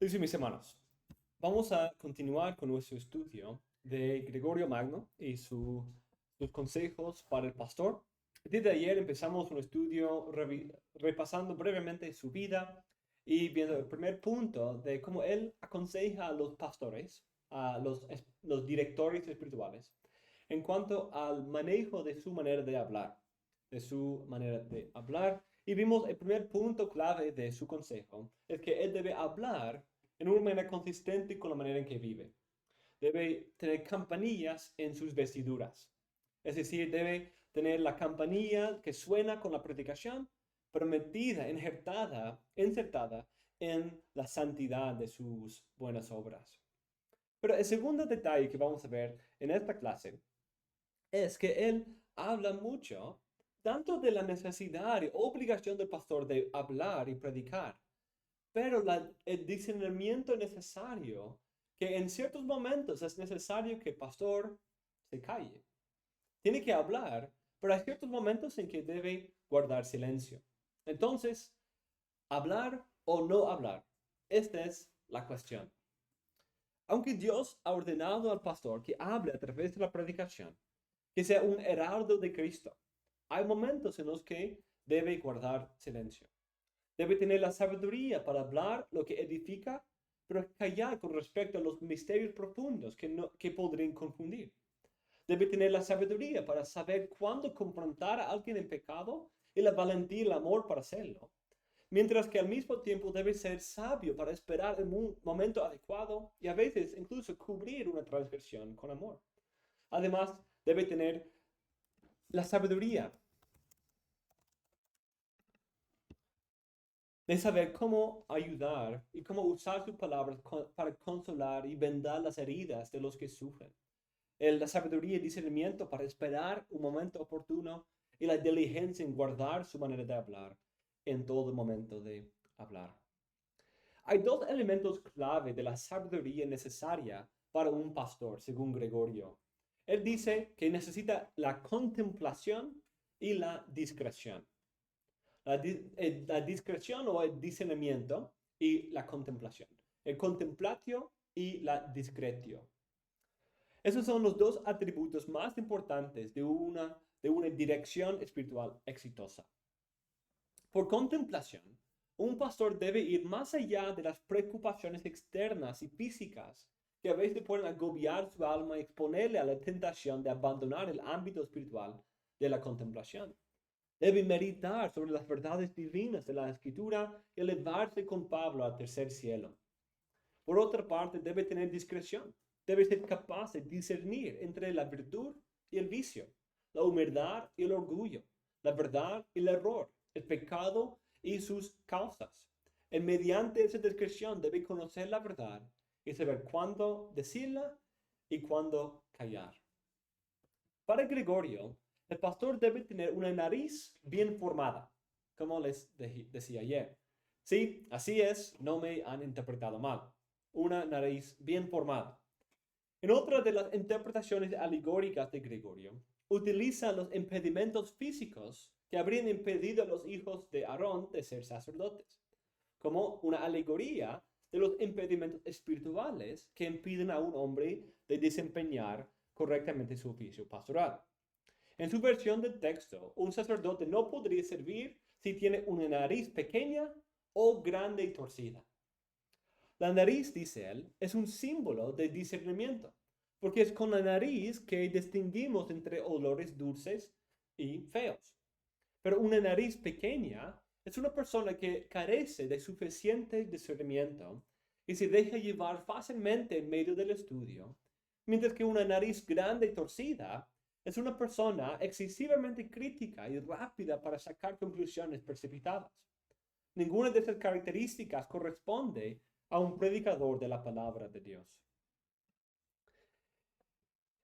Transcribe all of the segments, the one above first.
Sí, mis hermanos, vamos a continuar con nuestro estudio de Gregorio Magno y sus consejos para el pastor. Desde ayer empezamos un estudio repasando brevemente su vida y viendo el primer punto de cómo él aconseja a los pastores, los directores espirituales, en cuanto al manejo de su manera de hablar, Y vimos el primer punto clave de su consejo, es que él debe hablar en una manera consistente con la manera en que vive. Debe tener campanillas en sus vestiduras. Es decir, debe tener la campanilla que suena con la predicación, pero metida, insertada en la santidad de sus buenas obras. Pero el segundo detalle que vamos a ver en esta clase es que él habla mucho tanto de la necesidad y obligación del pastor de hablar y predicar, pero el discernimiento necesario, que en ciertos momentos es necesario que el pastor se calle. Tiene que hablar, pero hay ciertos momentos en que debe guardar silencio. Entonces, hablar o no hablar, esta es la cuestión. Aunque Dios ha ordenado al pastor que hable a través de la predicación, que sea un heraldo de Cristo, hay momentos en los que debe guardar silencio. Debe tener la sabiduría para hablar lo que edifica, pero callar con respecto a los misterios profundos que podrían confundir. Debe tener la sabiduría para saber cuándo confrontar a alguien en pecado y la valentía y el amor para hacerlo. Mientras que al mismo tiempo debe ser sabio para esperar el momento adecuado y a veces incluso cubrir una transgresión con amor. Además, debe tener la sabiduría de saber cómo ayudar y cómo usar sus palabras para consolar y vendar las heridas de los que sufren. La sabiduría y discernimiento para esperar un momento oportuno y la diligencia en guardar su manera de hablar en todo momento de hablar. Hay dos elementos clave de la sabiduría necesaria para un pastor, según Gregorio. Él dice que necesita la contemplación y la discreción. La discreción o el discernimiento y la contemplación. El contemplatio y la discretio. Esos son los dos atributos más importantes de una dirección espiritual exitosa. Por contemplación, un pastor debe ir más allá de las preocupaciones externas y físicas que a veces pueden agobiar su alma y exponerle a la tentación de abandonar el ámbito espiritual de la contemplación. Debe meditar sobre las verdades divinas de la Escritura y elevarse con Pablo al tercer cielo. Por otra parte, debe tener discreción. Debe ser capaz de discernir entre la virtud y el vicio, la humildad y el orgullo, la verdad y el error, el pecado y sus causas. Y mediante esa discreción debe conocer la verdad y saber cuándo decirla y cuándo callar. Para Gregorio, el pastor debe tener una nariz bien formada, como les decía ayer. Sí, así es, no me han interpretado mal. Una nariz bien formada. En otra de las interpretaciones alegóricas de Gregorio, utiliza los impedimentos físicos que habrían impedido a los hijos de Aarón de ser sacerdotes, como una alegoría de los impedimentos espirituales que impiden a un hombre de desempeñar correctamente su oficio pastoral. En su versión del texto, un sacerdote no podría servir si tiene una nariz pequeña o grande y torcida. La nariz, dice él, es un símbolo de discernimiento, porque es con la nariz que distinguimos entre olores dulces y feos. Pero una nariz pequeña es una persona que carece de suficiente discernimiento y se deja llevar fácilmente en medio del estudio, mientras que una nariz grande y torcida es una persona excesivamente crítica y rápida para sacar conclusiones precipitadas. Ninguna de estas características corresponde a un predicador de la palabra de Dios.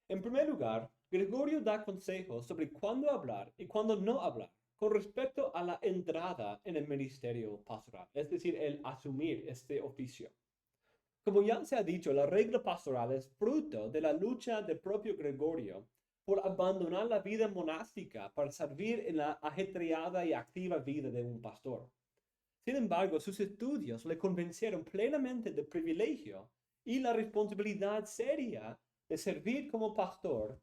En primer lugar, Gregorio da consejos sobre cuándo hablar y cuándo no hablar con respecto a la entrada en el ministerio pastoral, es decir, el asumir este oficio. Como ya se ha dicho, la regla pastoral es fruto de la lucha del propio Gregorio por abandonar la vida monástica para servir en la ajetreada y activa vida de un pastor. Sin embargo, sus estudios le convencieron plenamente del privilegio y la responsabilidad seria de servir como pastor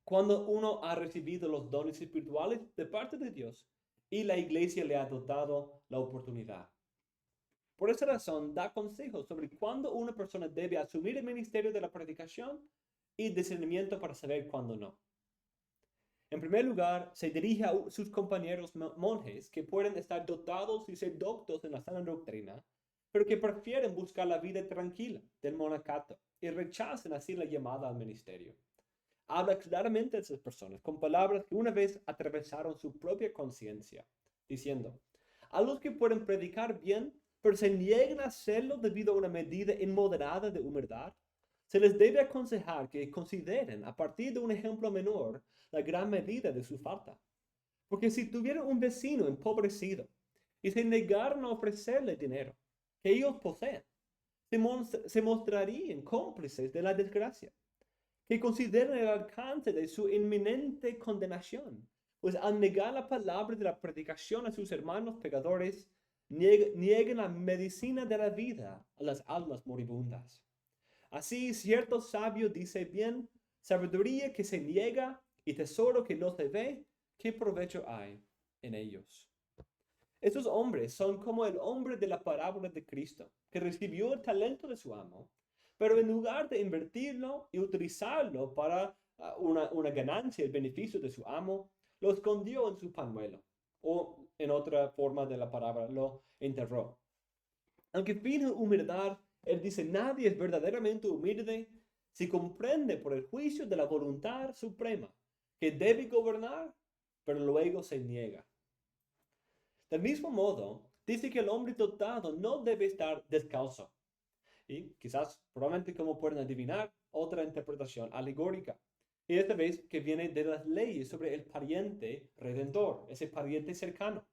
cuando uno ha recibido los dones espirituales de parte de Dios y la iglesia le ha dado la oportunidad. Por esa razón, da consejos sobre cuándo una persona debe asumir el ministerio de la predicación y discernimiento para saber cuándo no. En primer lugar, se dirige a sus compañeros monjes que pueden estar dotados y ser doctos en la sana doctrina, pero que prefieren buscar la vida tranquila del monacato y rechazan así la llamada al ministerio. Habla claramente a esas personas con palabras que una vez atravesaron su propia conciencia, diciendo, a los que pueden predicar bien, pero se niegan a hacerlo debido a una medida inmoderada de humildad, se les debe aconsejar que consideren, a partir de un ejemplo menor, la gran medida de su falta. Porque si tuvieran un vecino empobrecido y se negaran a ofrecerle dinero que ellos poseen, se mostrarían cómplices de la desgracia. Que consideren el alcance de su inminente condenación, pues al negar la palabra de la predicación a sus hermanos pecadores, niegan la medicina de la vida a las almas moribundas. Así, cierto sabio dice bien, sabiduría que se niega y tesoro que no se ve, ¿qué provecho hay en ellos? Estos hombres son como el hombre de la parábola de Cristo, que recibió el talento de su amo, pero en lugar de invertirlo y utilizarlo para una ganancia, el beneficio de su amo, lo escondió en su pañuelo, o en otra forma de la palabra, lo enterró. Aunque finge humildad, él dice, nadie es verdaderamente humilde si comprende por el juicio de la voluntad suprema que debe gobernar, pero luego se niega. Del mismo modo, dice que el hombre dotado no debe estar descalzo. Y quizás, probablemente como pueden adivinar, otra interpretación alegórica. Y esta vez que viene de las leyes sobre el pariente redentor, ese pariente cercano.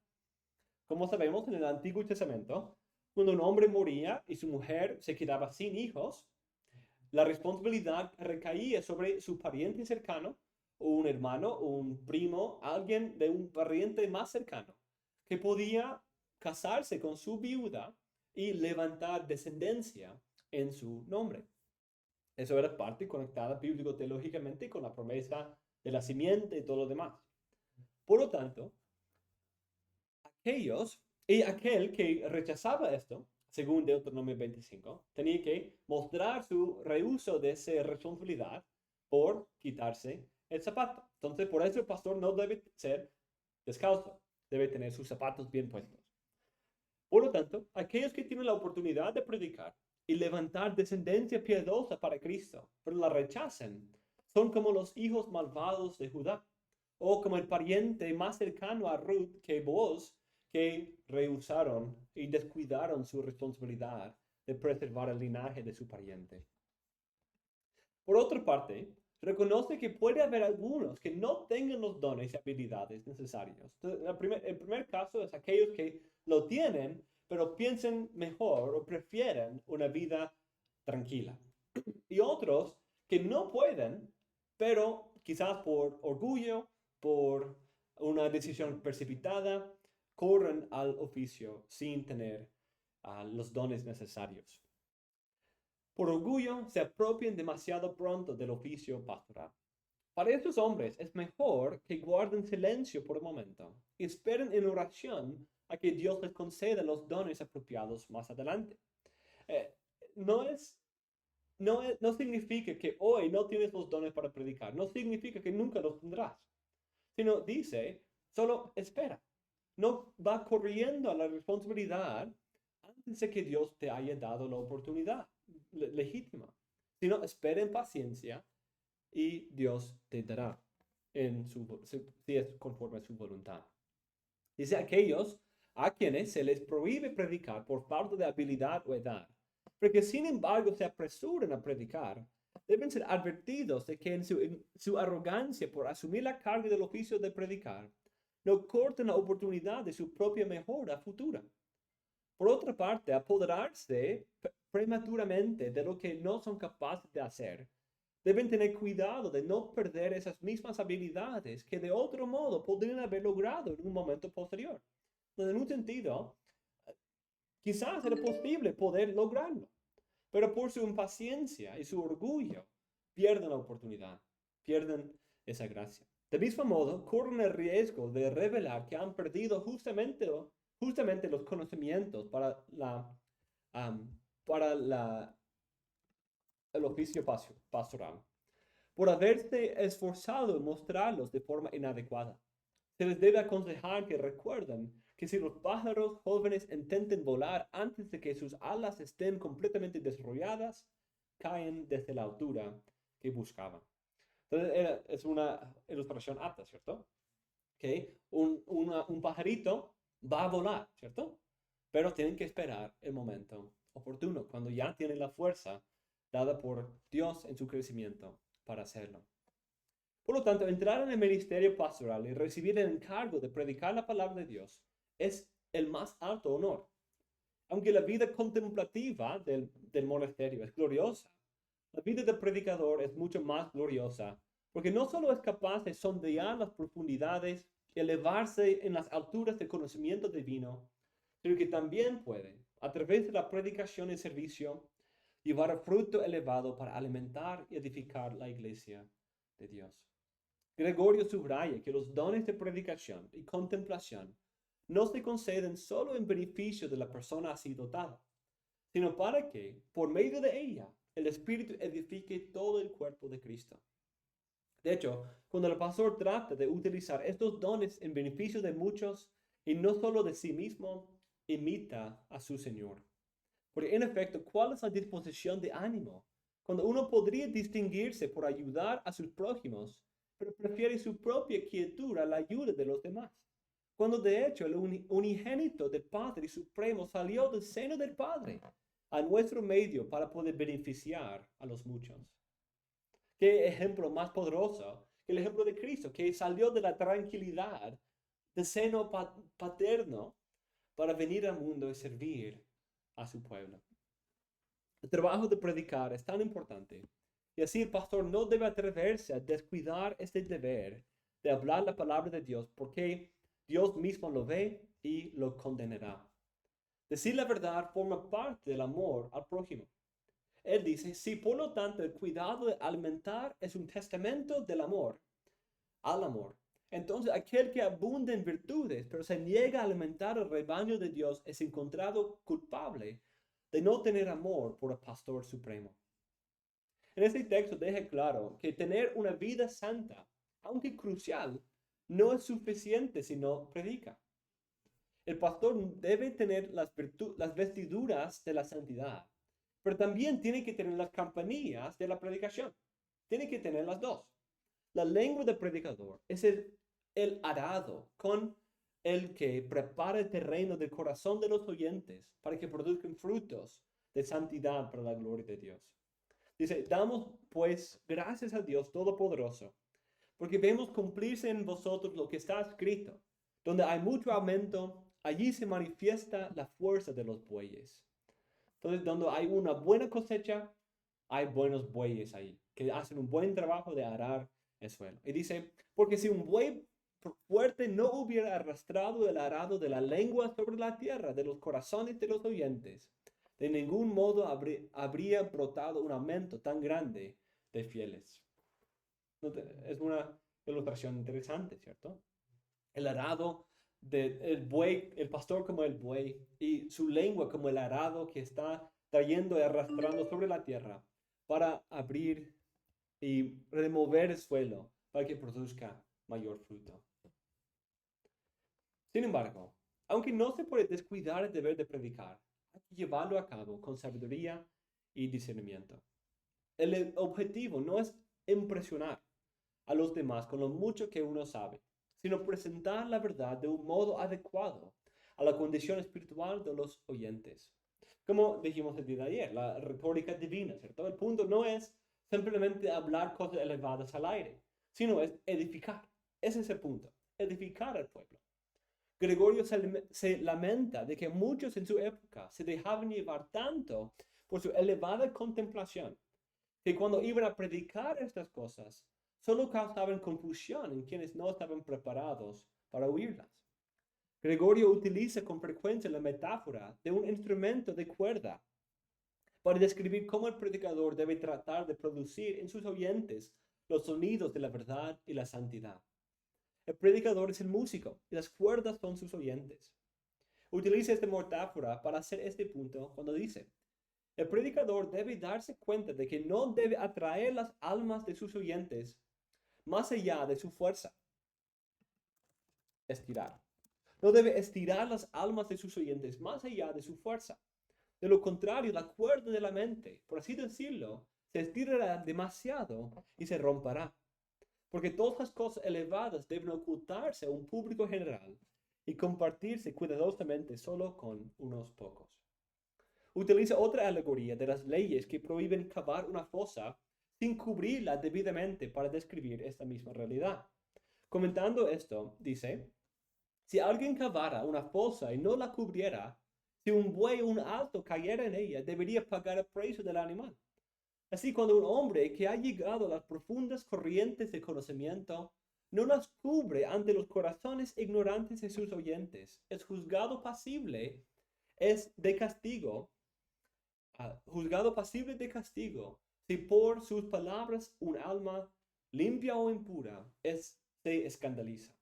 Como sabemos en el Antiguo Testamento, cuando un hombre moría y su mujer se quedaba sin hijos, la responsabilidad recaía sobre su pariente cercano, o un hermano, o un primo, alguien de un pariente más cercano, que podía casarse con su viuda y levantar descendencia en su nombre. Eso era parte conectada bíblico-teológicamente con la promesa de la simiente y todo lo demás. Por lo tanto, aquel que rechazaba esto, según Deuteronomio 25, tenía que mostrar su rehúso de esa responsabilidad por quitarse el zapato. Entonces, por eso el pastor no debe ser descalzo, debe tener sus zapatos bien puestos. Por lo tanto, aquellos que tienen la oportunidad de predicar y levantar descendencia piadosa para Cristo, pero la rechazan, son como los hijos malvados de Judá, o como el pariente más cercano a Ruth que Boaz, que rehusaron y descuidaron su responsabilidad de preservar el linaje de su pariente. Por otra parte, reconoce que puede haber algunos que no tengan los dones y habilidades necesarios. Entonces, el primer caso es aquellos que lo tienen, pero piensan mejor o prefieren una vida tranquila. Y otros que no pueden, pero quizás por orgullo, por una decisión precipitada, corren al oficio sin tener los dones necesarios. Por orgullo, se apropian demasiado pronto del oficio pastoral. Para estos hombres es mejor que guarden silencio por un momento y esperen en oración a que Dios les conceda los dones apropiados más adelante. No significa que hoy no tienes los dones para predicar, no significa que nunca los tendrás, sino dice, solo espera. No va corriendo a la responsabilidad antes de que Dios te haya dado la oportunidad legítima, sino espera en paciencia y Dios te dará si es conforme a su voluntad. Dice aquellos a quienes se les prohíbe predicar por falta de habilidad o edad, porque sin embargo se apresuran a predicar, deben ser advertidos de que en su arrogancia por asumir la carga del oficio de predicar, no corten la oportunidad de su propia mejora futura. Por otra parte, apoderarse prematuramente de lo que no son capaces de hacer, deben tener cuidado de no perder esas mismas habilidades que de otro modo podrían haber logrado en un momento posterior. En un sentido, quizás era posible poder lograrlo, pero por su impaciencia y su orgullo, pierden la oportunidad, pierden esa gracia. De mismo modo, corren el riesgo de revelar que han perdido justamente los conocimientos am, para el oficio pastoral, por haberse esforzado en mostrarlos de forma inadecuada. Se les debe aconsejar que recuerden que si los pájaros jóvenes intenten volar antes de que sus alas estén completamente desarrolladas, caen desde la altura que buscaban. Entonces, es una ilustración apta, ¿cierto? Que un pajarito va a volar, ¿cierto? Pero tienen que esperar el momento oportuno, cuando ya tienen la fuerza dada por Dios en su crecimiento para hacerlo. Por lo tanto, entrar en el ministerio pastoral y recibir el encargo de predicar la palabra de Dios es el más alto honor. Aunque la vida contemplativa del monasterio es gloriosa, la vida del predicador es mucho más gloriosa, porque no solo es capaz de sondear las profundidades y elevarse en las alturas del conocimiento divino, sino que también puede, a través de la predicación y servicio, llevar a fruto elevado para alimentar y edificar la iglesia de Dios. Gregorio subraya que los dones de predicación y contemplación no se conceden solo en beneficio de la persona así dotada, sino para que, por medio de ella, el Espíritu edifique todo el cuerpo de Cristo. De hecho, cuando el pastor trata de utilizar estos dones en beneficio de muchos y no solo de sí mismo, imita a su Señor. Porque en efecto, ¿cuál es la disposición de ánimo cuando uno podría distinguirse por ayudar a sus prójimos, pero prefiere su propia quietud a la ayuda de los demás? Cuando de hecho el unigénito del Padre Supremo salió del seno del Padre a nuestro medio para poder beneficiar a los muchos. ¿Qué ejemplo más poderoso que el ejemplo de Cristo, que salió de la tranquilidad del seno paterno para venir al mundo y servir a su pueblo? El trabajo de predicar es tan importante, y así el pastor no debe atreverse a descuidar este deber de hablar la palabra de Dios, porque Dios mismo lo ve y lo condenará. Decir la verdad forma parte del amor al prójimo. Él dice, si por lo tanto el cuidado de alimentar es un testamento del amor, al amor, entonces aquel que abunda en virtudes, pero se niega a alimentar el rebaño de Dios, es encontrado culpable de no tener amor por el pastor supremo. En este texto deja claro que tener una vida santa, aunque crucial, no es suficiente si no predica. El pastor debe tener las vestiduras de la santidad, pero también tiene que tener las campanillas de la predicación. Tiene que tener las dos. La lengua del predicador es el arado con el que prepara el terreno del corazón de los oyentes para que produzcan frutos de santidad para la gloria de Dios. Dice, damos pues gracias a Dios Todopoderoso, porque vemos cumplirse en vosotros lo que está escrito. Donde hay mucho aumento, allí se manifiesta la fuerza de los bueyes. Entonces, donde hay una buena cosecha, hay buenos bueyes ahí, que hacen un buen trabajo de arar el suelo. Y dice, porque si un buey fuerte no hubiera arrastrado el arado de la lengua sobre la tierra, de los corazones de los oyentes, de ningún modo habría brotado un aumento tan grande de fieles. Es una ilustración interesante, ¿cierto? El arado del buey, el pastor como el buey, y su lengua como el arado que está trayendo y arrastrando sobre la tierra para abrir y remover el suelo para que produzca mayor fruto. Sin embargo, aunque no se puede descuidar el deber de predicar, hay que llevarlo a cabo con sabiduría y discernimiento. El objetivo no es impresionar a los demás con lo mucho que uno sabe, sino presentar la verdad de un modo adecuado a la condición espiritual de los oyentes. Como dijimos el día de ayer, la retórica divina, ¿cierto? El punto no es simplemente hablar cosas elevadas al aire, sino es edificar. Ese es el punto, edificar al pueblo. Gregorio se lamenta de que muchos en su época se dejaban llevar tanto por su elevada contemplación, que cuando iban a predicar estas cosas, solo causaban confusión en quienes no estaban preparados para oírlas. Gregorio utiliza con frecuencia la metáfora de un instrumento de cuerda para describir cómo el predicador debe tratar de producir en sus oyentes los sonidos de la verdad y la santidad. El predicador es el músico y las cuerdas son sus oyentes. Utiliza esta metáfora para hacer este punto cuando dice: el predicador debe darse cuenta de que no debe atraer las almas de sus oyentes más allá de su fuerza. Estirar. No debe estirar las almas de sus oyentes más allá de su fuerza. De lo contrario, la cuerda de la mente, por así decirlo, se estirará demasiado y se romperá. Porque todas las cosas elevadas deben ocultarse a un público general y compartirse cuidadosamente solo con unos pocos. Utiliza otra alegoría de las leyes que prohíben cavar una fosa sin cubrirla debidamente para describir esta misma realidad. Comentando esto, dice: si alguien cavara una fosa y no la cubriera, si un buey o un asno cayera en ella, debería pagar el precio del animal. Así, cuando un hombre que ha llegado a las profundas corrientes de conocimiento no las cubre ante los corazones ignorantes de sus oyentes, es juzgado pasible, es de castigo, juzgado pasible de castigo, si por sus palabras un alma limpia o impura se escandaliza.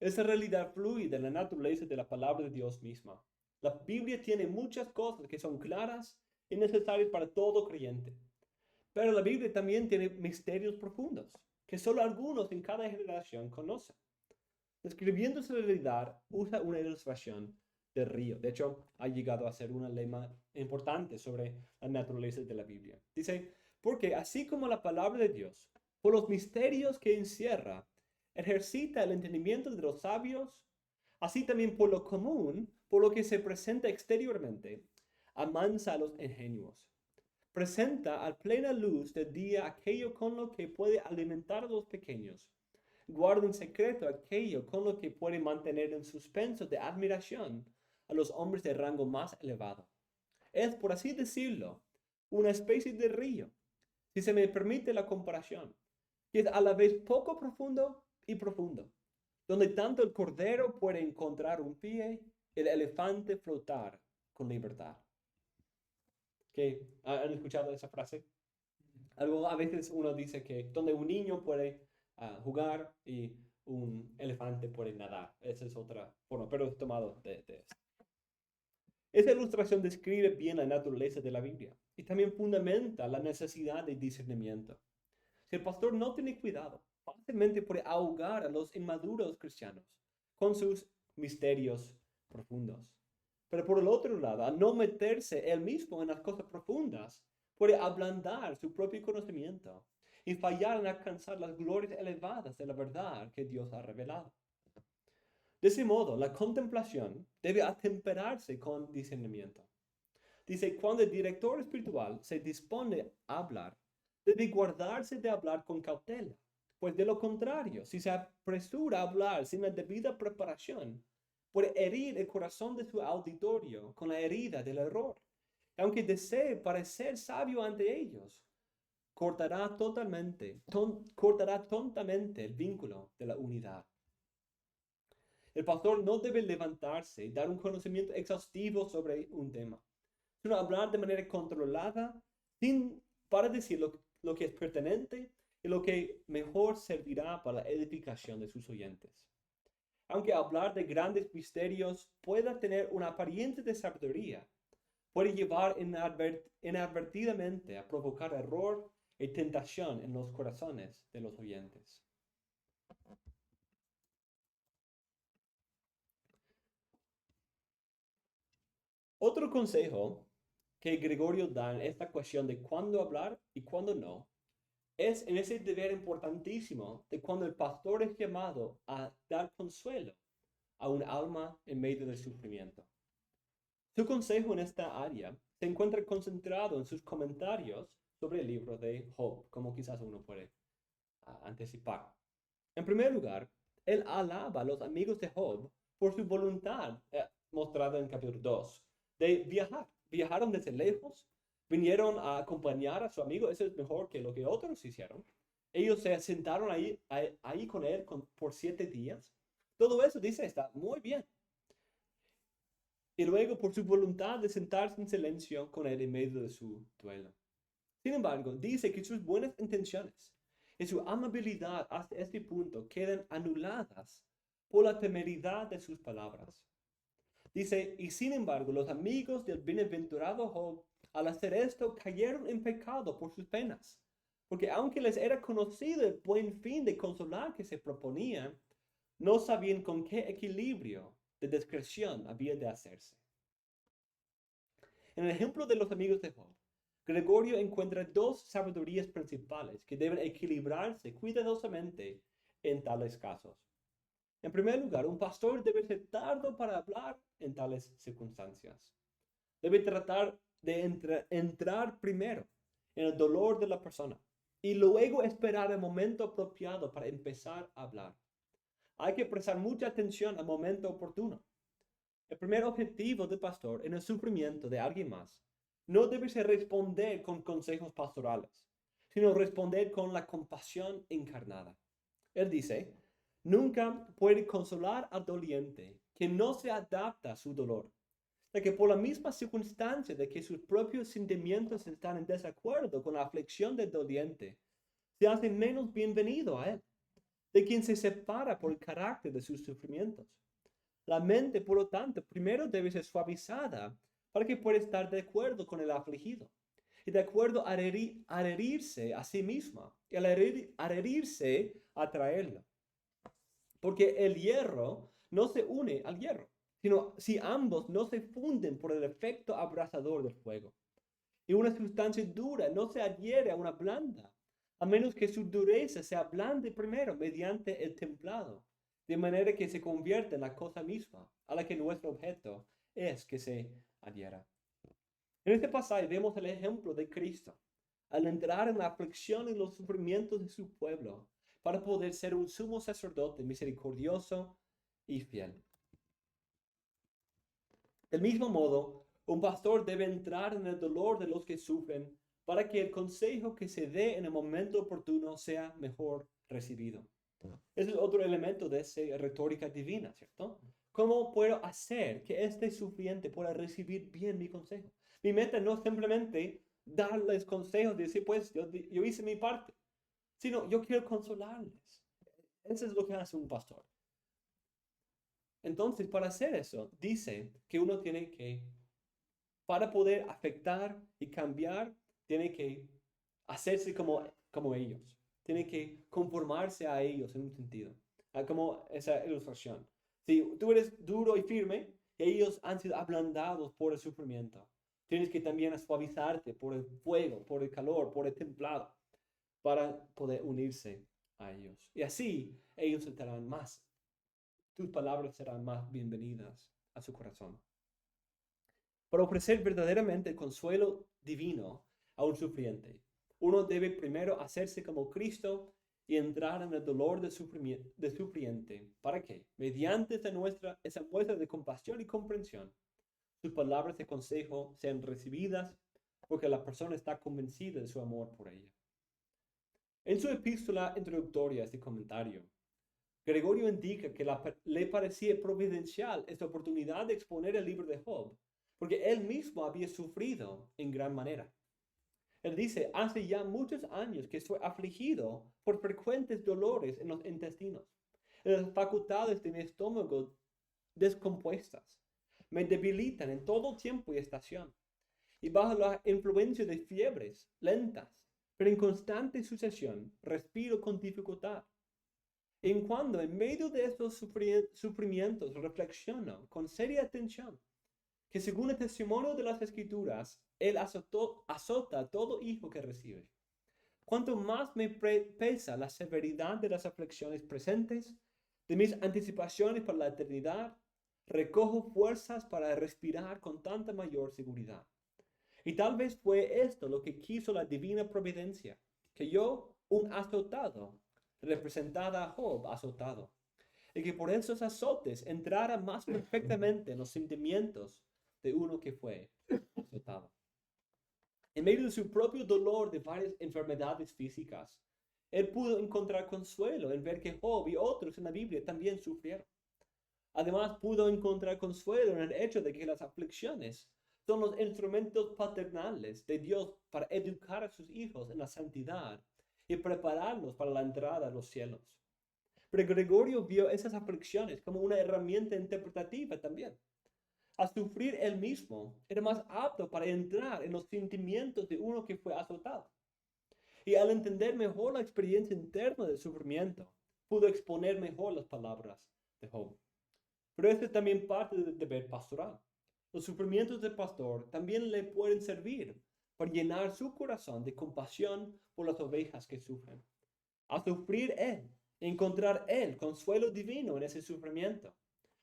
Esa realidad fluye de la naturaleza de la palabra de Dios misma. La Biblia tiene muchas cosas que son claras y necesarias para todo creyente. Pero la Biblia también tiene misterios profundos que solo algunos en cada generación conocen. Describiendo esa realidad, usa una ilustración del río. De hecho, ha llegado a ser una lema importante sobre la naturaleza de la Biblia. Dice: porque así como la palabra de Dios, por los misterios que encierra, ejercita el entendimiento de los sabios, así también por lo común, por lo que se presenta exteriormente, amansa a los ingenuos. Presenta a plena luz del día aquello con lo que puede alimentar a los pequeños. Guarda en secreto aquello con lo que puede mantener en suspenso de admiración a los hombres de rango más elevado. Es, por así decirlo, una especie de río, si se me permite la comparación, que es a la vez poco profundo y profundo, donde tanto el cordero puede encontrar un pie, el elefante flotar con libertad. ¿Qué? ¿Han escuchado esa frase? A veces uno dice que donde un niño puede jugar y un elefante puede nadar. Esa es otra forma, pero es tomado de esto. Esa ilustración describe bien la naturaleza de la Biblia y también fundamenta la necesidad de discernimiento. Si el pastor no tiene cuidado, fácilmente puede ahogar a los inmaduros cristianos con sus misterios profundos. Pero por el otro lado, al no meterse él mismo en las cosas profundas, puede ablandar su propio conocimiento y fallar en alcanzar las glorias elevadas de la verdad que Dios ha revelado. De ese modo, la contemplación debe atemperarse con discernimiento. Dice: cuando el director espiritual se dispone a hablar, debe guardarse de hablar con cautela, pues de lo contrario, si se apresura a hablar sin la debida preparación, puede herir el corazón de su auditorio con la herida del error. Aunque desee parecer sabio ante ellos, cortará tontamente el vínculo de la unidad. El pastor no debe levantarse y dar un conocimiento exhaustivo sobre un tema, sino hablar de manera controlada para decir lo que es pertinente y lo que mejor servirá para la edificación de sus oyentes. Aunque hablar de grandes misterios pueda tener una apariencia de sabiduría, puede llevar inadvertidamente a provocar error y tentación en los corazones de los oyentes. Otro consejo que Gregorio da en esta cuestión de cuándo hablar y cuándo no, es en ese deber importantísimo de cuando el pastor es llamado a dar consuelo a un alma en medio del sufrimiento. Su consejo en esta área se encuentra concentrado en sus comentarios sobre el libro de Job, como quizás uno puede anticipar. En primer lugar, él alaba a los amigos de Job por su voluntad mostrada en capítulo 2 de viajar. Viajaron desde lejos, vinieron a acompañar a su amigo. Eso es mejor que lo que otros hicieron. Ellos se sentaron ahí con él por 7 días. Todo eso, dice, está muy bien. Y luego por su voluntad de sentarse en silencio con él en medio de su duelo. Sin embargo, dice que sus buenas intenciones y su amabilidad hasta este punto quedan anuladas por la temeridad de sus palabras. Dice, y sin embargo, los amigos del bienaventurado Job, al hacer esto, cayeron en pecado por sus penas, porque aunque les era conocido el buen fin de consolar que se proponía, no sabían con qué equilibrio de discreción había de hacerse. En el ejemplo de los amigos de Job, Gregorio encuentra dos sabidurías principales que deben equilibrarse cuidadosamente en tales casos. En primer lugar, un pastor debe ser tardo para hablar en tales circunstancias. Debe tratar de entrar primero en el dolor de la persona y luego esperar el momento apropiado para empezar a hablar. Hay que prestar mucha atención al momento oportuno. El primer objetivo del pastor en el sufrimiento de alguien más no debe ser responder con consejos pastorales, sino responder con la compasión encarnada. Él dice, nunca puede consolar al doliente que no se adapta a su dolor, de que por la misma circunstancia de que sus propios sentimientos están en desacuerdo con la aflicción del doliente, se hace menos bienvenido a él, de quien se separa por el carácter de sus sufrimientos. La mente, por lo tanto, primero debe ser suavizada para que pueda estar de acuerdo con el afligido y de acuerdo a herirse a sí misma y al herirse a traerlo. Porque el hierro no se une al hierro, sino si ambos no se funden por el efecto abrasador del fuego. Y una sustancia dura no se adhiere a una blanda, a menos que su dureza se ablande primero mediante el templado, de manera que se convierta en la cosa misma a la que nuestro objeto es que se adhiera. En este pasaje vemos el ejemplo de Cristo al entrar en la aflicción y los sufrimientos de su pueblo para poder ser un sumo sacerdote misericordioso y fiel. Del mismo modo, un pastor debe entrar en el dolor de los que sufren para que el consejo que se dé en el momento oportuno sea mejor recibido. Ese es otro elemento de esa retórica divina, ¿cierto? ¿Cómo puedo hacer que este sufriente pueda recibir bien mi consejo? Mi meta no es simplemente darles consejos y decir, pues yo hice mi parte, sino yo quiero consolarles. Eso es lo que hace un pastor. Entonces, para hacer eso, dice que uno tiene que, para poder afectar y cambiar, tiene que hacerse como ellos. Tiene que conformarse a ellos en un sentido. Como esa ilustración. Si tú eres duro y firme, ellos han sido ablandados por el sufrimiento. Tienes que también suavizarte por el fuego, por el calor, por el templado, para poder unirse a ellos. Y así ellos estarán más. Tus palabras serán más bienvenidas a su corazón. Para ofrecer verdaderamente el consuelo divino a un sufriente, uno debe primero hacerse como Cristo y entrar en el dolor del sufriente. ¿Para qué? Mediante esa muestra de compasión y comprensión, sus palabras de consejo sean recibidas porque la persona está convencida de su amor por ella. En su epístola introductoria a este comentario, Gregorio indica que le parecía providencial esta oportunidad de exponer el libro de Job, porque él mismo había sufrido en gran manera. Él dice, hace ya muchos años que estoy afligido por frecuentes dolores en los intestinos, en las facultades de mi estómago descompuestas. Me debilitan en todo tiempo y estación, y bajo la influencia de fiebres lentas, pero en constante sucesión, respiro con dificultad. En cuando en medio de estos sufrimientos reflexiono con seria atención que según el testimonio de las Escrituras, Él azota a todo hijo que recibe. Cuanto más me pesa la severidad de las aflicciones presentes, de mis anticipaciones para la eternidad, recojo fuerzas para respirar con tanta mayor seguridad. Y tal vez fue esto lo que quiso la divina providencia, que yo, un azotado, representada a Job azotado, y que por esos azotes entrara más perfectamente en los sentimientos de uno que fue azotado. En medio de su propio dolor de varias enfermedades físicas, él pudo encontrar consuelo en ver que Job y otros en la Biblia también sufrieron. Además, pudo encontrar consuelo en el hecho de que las aflicciones son los instrumentos paternales de Dios para educar a sus hijos en la santidad y prepararlos para la entrada a los cielos. Pero Gregorio vio esas aflicciones como una herramienta interpretativa también. Al sufrir él mismo, era más apto para entrar en los sentimientos de uno que fue azotado. Y al entender mejor la experiencia interna del sufrimiento, pudo exponer mejor las palabras de Job. Pero esto es también parte del deber pastoral. Los sufrimientos del pastor también le pueden servir para llenar su corazón de compasión por las ovejas que sufren. Al sufrir él, encontrar él consuelo divino en ese sufrimiento,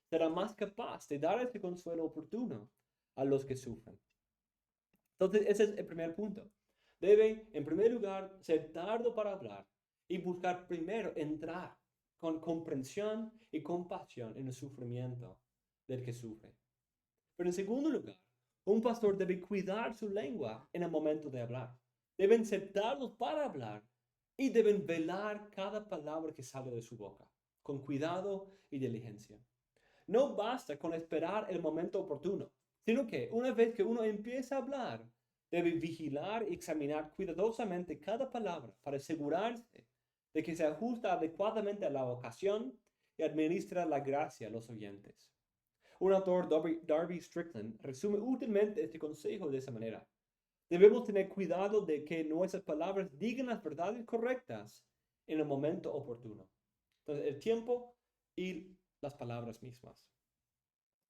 será más capaz de dar ese consuelo oportuno a los que sufren. Entonces, ese es el primer punto. Debe, en primer lugar, ser tardo para hablar y buscar primero entrar con comprensión y compasión en el sufrimiento del que sufre. Pero en segundo lugar, un pastor debe cuidar su lengua en el momento de hablar. Deben ser tardos para hablar y deben velar cada palabra que sale de su boca, con cuidado y diligencia. No basta con esperar el momento oportuno, sino que una vez que uno empieza a hablar, debe vigilar y examinar cuidadosamente cada palabra para asegurarse de que se ajusta adecuadamente a la ocasión y administra la gracia a los oyentes. Un autor, Darby Strickland, resume útilmente este consejo de esa manera. Debemos tener cuidado de que nuestras palabras digan las verdades correctas en el momento oportuno. Entonces, el tiempo y las palabras mismas.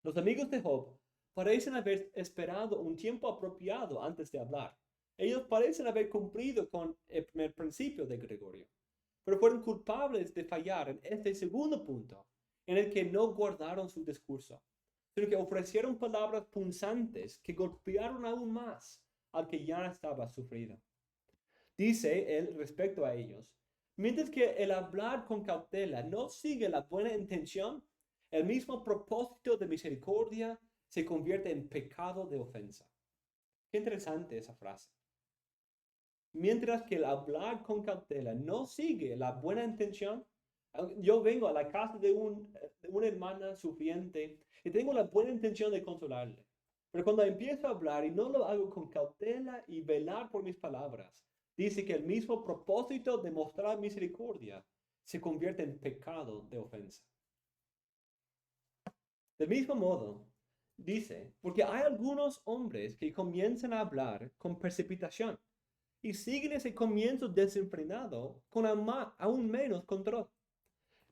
Los amigos de Job parecen haber esperado un tiempo apropiado antes de hablar. Ellos parecen haber cumplido con el primer principio de Gregorio, pero fueron culpables de fallar en este segundo punto, en el que no guardaron su discurso, sino que ofrecieron palabras punzantes que golpearon aún más al que ya estaba sufrido. Dice él respecto a ellos: mientras que el hablar con cautela no sigue la buena intención, el mismo propósito de misericordia se convierte en pecado de ofensa. Qué interesante esa frase. Mientras que el hablar con cautela no sigue la buena intención, yo vengo a la casa de una hermana sufriente y tengo la buena intención de consolarle. Pero cuando empiezo a hablar y no lo hago con cautela y velar por mis palabras, dice que el mismo propósito de mostrar misericordia se convierte en pecado de ofensa. Del mismo modo, dice, porque hay algunos hombres que comienzan a hablar con precipitación y siguen ese comienzo desenfrenado con aún menos control.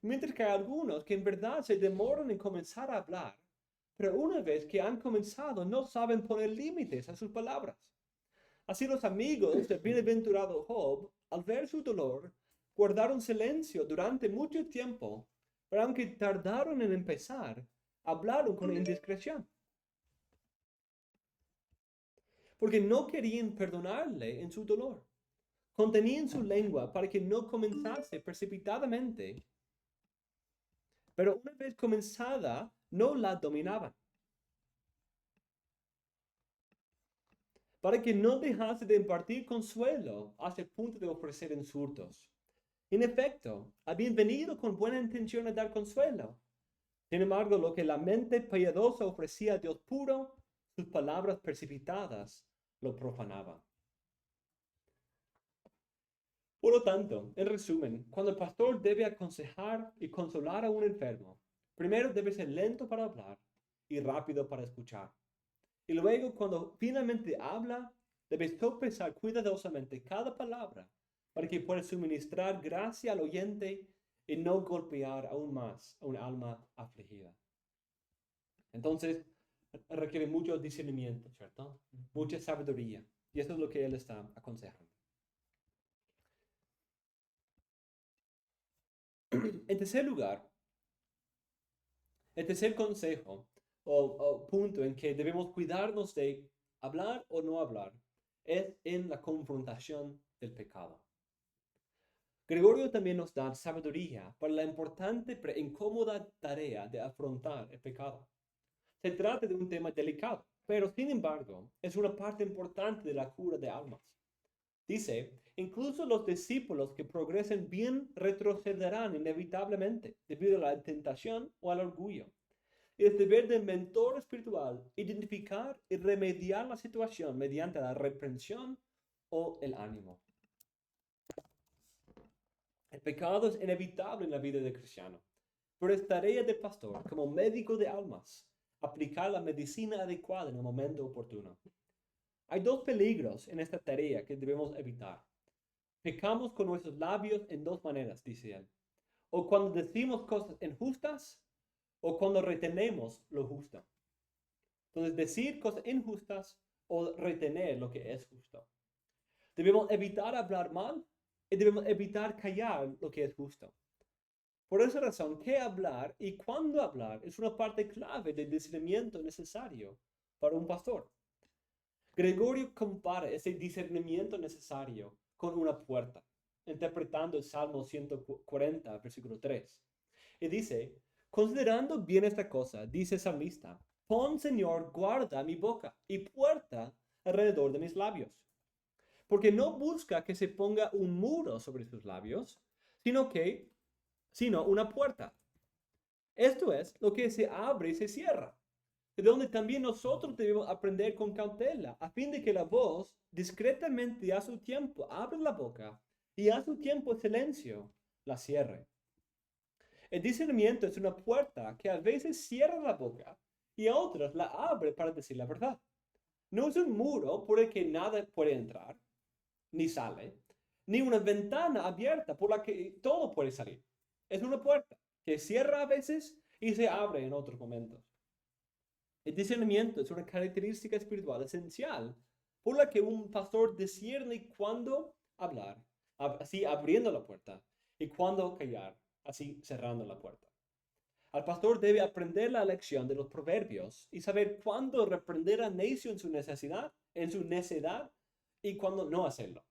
Mientras que hay algunos que en verdad se demoran en comenzar a hablar, pero una vez que han comenzado no saben poner límites a sus palabras. Así los amigos del bienaventurado Job, al ver su dolor, guardaron silencio durante mucho tiempo, pero aunque tardaron en empezar, hablaron con indiscreción. Porque no querían perdonarle en su dolor. Contenían su lengua para que no comenzase precipitadamente, pero una vez comenzada, no la dominaban. Para que no dejase de impartir consuelo hasta el punto de ofrecer insultos. En efecto, habían venido con buena intención a dar consuelo. Sin embargo, lo que la mente piadosa ofrecía a Dios puro, sus palabras precipitadas lo profanaban. Por lo tanto, en resumen, cuando el pastor debe aconsejar y consolar a un enfermo, primero debe ser lento para hablar y rápido para escuchar. Y luego, cuando finalmente habla, debe sopesar cuidadosamente cada palabra para que pueda suministrar gracia al oyente y no golpear aún más a un alma afligida. Entonces, requiere mucho discernimiento, ¿cierto? Mucha sabiduría. Y eso es lo que él está aconsejando. En tercer lugar, el tercer consejo o punto en que debemos cuidarnos de hablar o no hablar es en la confrontación del pecado. Gregorio también nos da sabiduría para la importante pero incómoda tarea de afrontar el pecado. Se trata de un tema delicado, pero sin embargo es una parte importante de la cura de almas. Dice, incluso los discípulos que progresen bien retrocederán inevitablemente debido a la tentación o al orgullo. Es deber del mentor espiritual identificar y remediar la situación mediante la reprensión o el ánimo. El pecado es inevitable en la vida del cristiano, pero es tarea del pastor, como médico de almas, aplicar la medicina adecuada en el momento oportuno. Hay dos peligros en esta tarea que debemos evitar. Pecamos con nuestros labios en dos maneras, dice él. O cuando decimos cosas injustas, o cuando retenemos lo justo. Entonces, decir cosas injustas o retener lo que es justo. Debemos evitar hablar mal y debemos evitar callar lo que es justo. Por esa razón, qué hablar y cuándo hablar es una parte clave del discernimiento necesario para un pastor. Gregorio compara ese discernimiento necesario con una puerta, interpretando el Salmo 140, versículo 3. Y dice, considerando bien esta cosa, dice el salmista, pon, Señor, guarda mi boca y puerta alrededor de mis labios. Porque no busca que se ponga un muro sobre sus labios, sino una puerta. Esto es lo que se abre y se cierra, de donde también nosotros debemos aprender con cautela, a fin de que la voz discretamente a su tiempo abre la boca y a su tiempo silencio la cierre. El discernimiento es una puerta que a veces cierra la boca y a otras la abre para decir la verdad. No es un muro por el que nada puede entrar, ni sale, ni una ventana abierta por la que todo puede salir. Es una puerta que cierra a veces y se abre en otros momentos. El discernimiento es una característica espiritual esencial por la que un pastor discierne cuándo hablar, así abriendo la puerta, y cuándo callar, así cerrando la puerta. El pastor debe aprender la lección de los proverbios y saber cuándo reprender al necio en su necedad, y cuándo no hacerlo.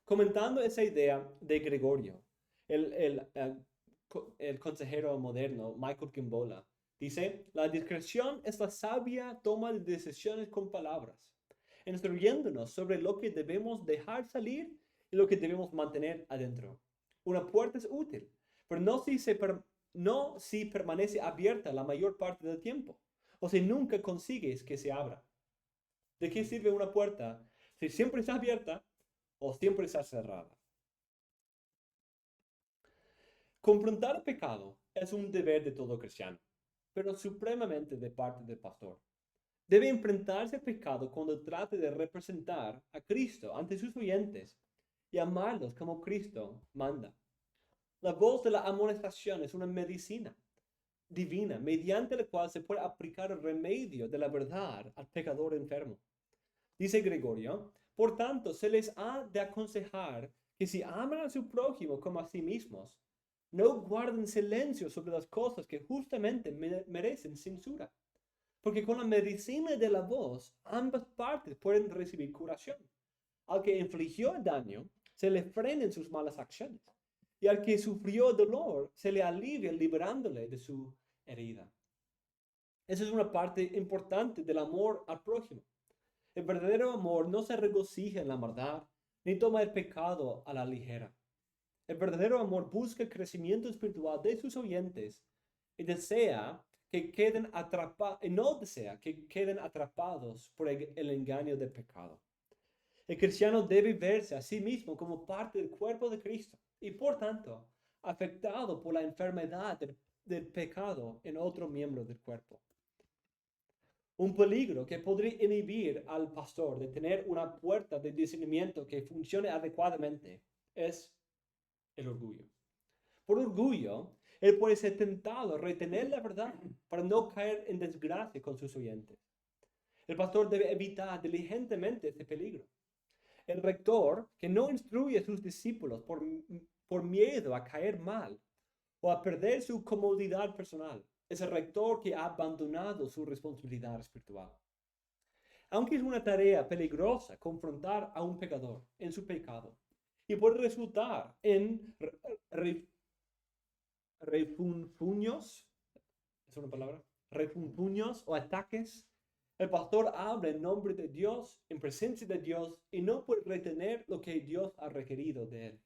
Comentando esa idea de Gregorio, el consejero moderno Michael Kimbola dice, la discreción es la sabia toma de decisiones con palabras, instruyéndonos sobre lo que debemos dejar salir y lo que debemos mantener adentro. Una puerta es útil, pero no si permanece abierta la mayor parte del tiempo, o si nunca consigues que se abra. ¿De qué sirve una puerta si siempre está abierta o siempre está cerrada? Confrontar el pecado es un deber de todo cristiano, pero supremamente de parte del pastor. Debe enfrentarse al pecado cuando trate de representar a Cristo ante sus oyentes y amarlos como Cristo manda. La voz de la amonestación es una medicina divina mediante la cual se puede aplicar el remedio de la verdad al pecador enfermo. Dice Gregorio, por tanto, se les ha de aconsejar que si aman a su prójimo como a sí mismos, no guarden silencio sobre las cosas que justamente merecen censura. Porque con la medicina de la voz, ambas partes pueden recibir curación. Al que infligió el daño, se le frenen sus malas acciones. Y al que sufrió dolor, se le alivia liberándole de su herida. Esa es una parte importante del amor al prójimo. El verdadero amor no se regocija en la maldad, ni toma el pecado a la ligera. El verdadero amor busca el crecimiento espiritual de sus oyentes y no desea que queden atrapados por el engaño del pecado. El cristiano debe verse a sí mismo como parte del cuerpo de Cristo y, por tanto, afectado por la enfermedad del pecado en otro miembro del cuerpo. Un peligro que podría inhibir al pastor de tener una puerta de discernimiento que funcione adecuadamente es el orgullo. Por orgullo, él puede ser tentado a retener la verdad para no caer en desgracia con sus oyentes. El pastor debe evitar diligentemente este peligro. El rector que no instruye a sus discípulos por miedo a caer mal o a perder su comodidad personal es el rector que ha abandonado su responsabilidad espiritual. Aunque es una tarea peligrosa confrontar a un pecador en su pecado y puede resultar en refunfuños, ¿es una palabra? Refunfuños o ataques. El pastor habla en nombre de Dios, en presencia de Dios, y no puede retener lo que Dios ha requerido de él.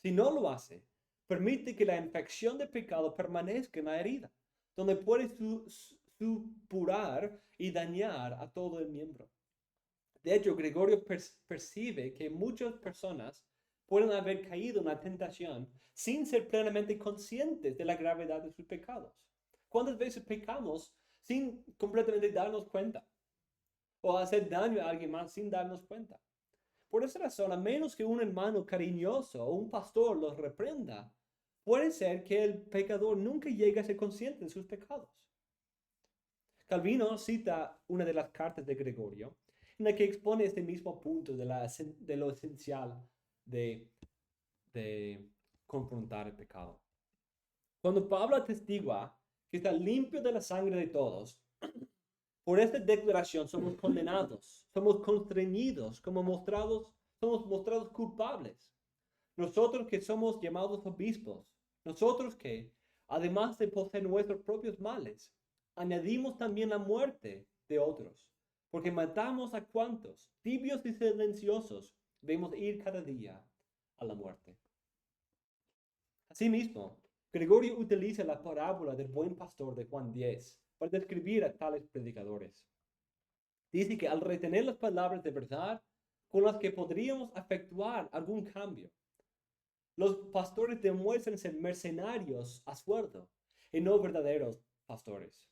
Si no lo hace, permite que la infección del pecado permanezca en la herida, donde puede supurar y dañar a todo el miembro. De hecho, Gregorio percibe que muchas personas pueden haber caído en la tentación sin ser plenamente conscientes de la gravedad de sus pecados. ¿Cuántas veces pecamos sin completamente darnos cuenta? O hacer daño a alguien más sin darnos cuenta. Por esa razón, a menos que un hermano cariñoso o un pastor los reprenda, puede ser que el pecador nunca llegue a ser consciente de sus pecados. Calvino cita una de las cartas de Gregorio, en la que expone este mismo punto de lo esencial de confrontar el pecado. Cuando Pablo atestigua que está limpio de la sangre de todos, por esta declaración somos condenados, somos constreñidos, somos mostrados culpables. Nosotros que somos llamados obispos, nosotros que, además de poseer nuestros propios males, añadimos también la muerte de otros, porque matamos a cuantos, tibios y silenciosos, vemos ir cada día a la muerte. Asimismo, Gregorio utiliza la parábola del buen pastor de Juan 10 para describir a tales predicadores. Dice que al retener las palabras de verdad con las que podríamos efectuar algún cambio, los pastores demuestran ser mercenarios a sueldo y no verdaderos pastores.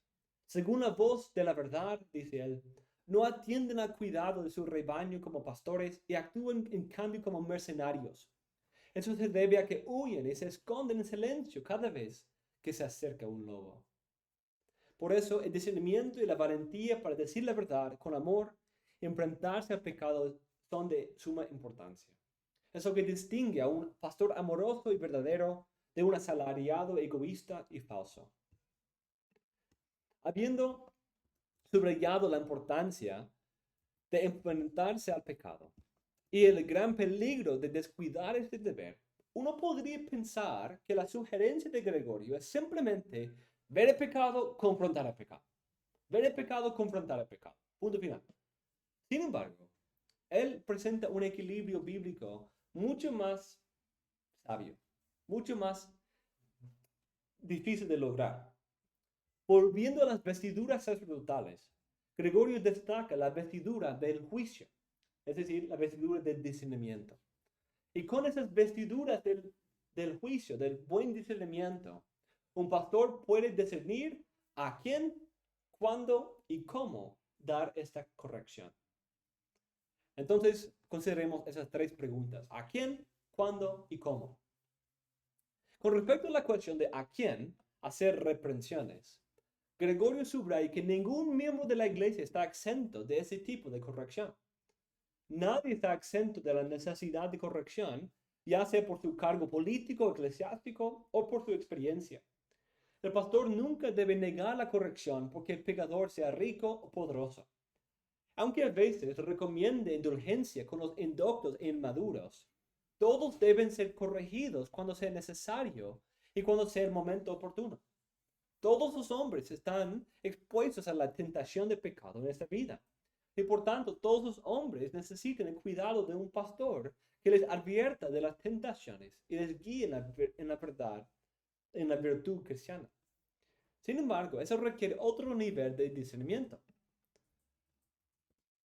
Según la voz de la verdad, dice él, no atienden al cuidado de su rebaño como pastores y actúan en cambio como mercenarios. Eso se debe a que huyen y se esconden en silencio cada vez que se acerca un lobo. Por eso el discernimiento y la valentía para decir la verdad con amor y enfrentarse al pecado son de suma importancia. Es lo que distingue a un pastor amoroso y verdadero de un asalariado egoísta y falso. Habiendo subrayado la importancia de enfrentarse al pecado y el gran peligro de descuidar este deber, uno podría pensar que la sugerencia de Gregorio es simplemente ver el pecado, confrontar el pecado. Ver el pecado, confrontar el pecado. Punto final. Sin embargo, él presenta un equilibrio bíblico mucho más sabio, mucho más difícil de lograr. Volviendo a las vestiduras sacerdotales, Gregorio destaca la vestidura del juicio, es decir, la vestidura del discernimiento. Y con esas vestiduras del juicio, del buen discernimiento, un pastor puede discernir a quién, cuándo y cómo dar esta corrección. Entonces, consideremos esas tres preguntas. ¿A quién, cuándo y cómo? Con respecto a la cuestión de a quién hacer reprensiones, Gregorio subraya que ningún miembro de la iglesia está exento de ese tipo de corrección. Nadie está exento de la necesidad de corrección, ya sea por su cargo político, eclesiástico o por su experiencia. El pastor nunca debe negar la corrección porque el pecador sea rico o poderoso. Aunque a veces recomiende indulgencia con los indoctos e inmaduros, todos deben ser corregidos cuando sea necesario y cuando sea el momento oportuno. Todos los hombres están expuestos a la tentación de pecado en esta vida. Y por tanto, todos los hombres necesitan el cuidado de un pastor que les advierta de las tentaciones y les guíe en la verdad, en la virtud cristiana. Sin embargo, eso requiere otro nivel de discernimiento.